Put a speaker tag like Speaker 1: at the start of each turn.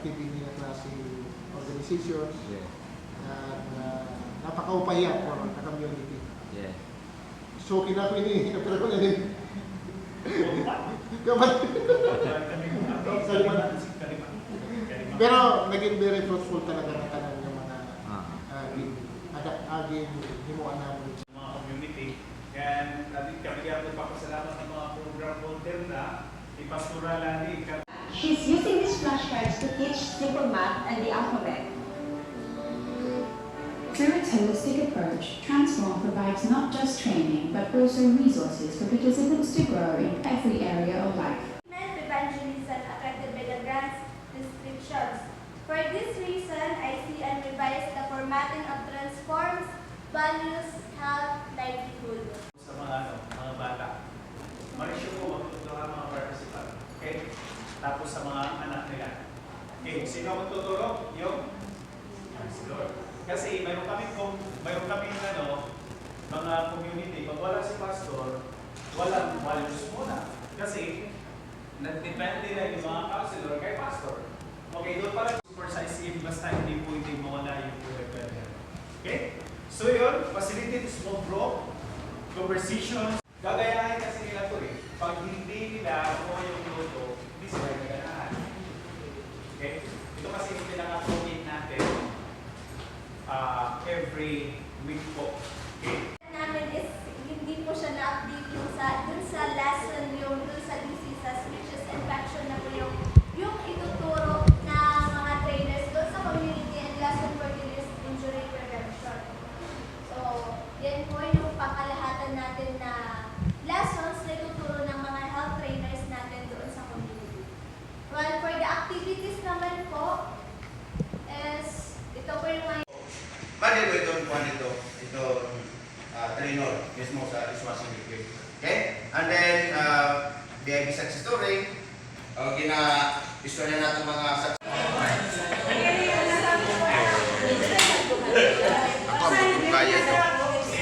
Speaker 1: active in the klase organizations.
Speaker 2: Yeah.
Speaker 1: Napaka-upaya for the community.
Speaker 2: Yeah.
Speaker 1: So, kinako ini, pero ko lang Kaman. Pero naging very fruitful talaga ng tanan ng mga aging himuan namin.
Speaker 3: Mga community. And natin kami nagpapasalamat ng mga program holder na ipasturalani.
Speaker 4: She's using these flashcards to teach simple math and the alphabet.
Speaker 5: Through its holistic approach, Transform provides not just training, but also resources for participants to grow in every area of life.
Speaker 6: Evangelism academic grants descriptions. For this reason, I see and revise the formatting of Transform's values, health, livelihood.
Speaker 3: Sa mga bata. Marisyo po magtuturo ang mga participant. Okay? Tapos sa mga anak nila. Okay, sino magtuturo? Yung Lord. Kasi mayroon kami mga community, pag wala si pastor, walang values muna. Kasi nagdepende na yung mga counselor kay pastor. Okay, doon pala super size game, basta hindi pwede mawala yung pwede. Okay? So yun, facilitate small group, conversations. Gagayahin kasi nila to eh. Pag hindi nila kung yung luto, hindi sila gaganahan. Okay? Ito kasi yung pinaka-protein natin every week po. Okay?
Speaker 6: Namin is hindi po siya na-update yung dun sa lesson, yung dun sa diseases, which is infection na po yung ituturo ng mga trainers dun sa community and lesson for disease injury prevention. So, yan po yung pangkalahatan natin na lessons na ituturo ng mga health trainers natin doon sa community. Well, for the activities naman po, is ito po yung mga
Speaker 7: Pwede ko itong trainer mismo sa dishwashing liquid. Okay? And then, VIP success story. Gina-istorya natin mga success.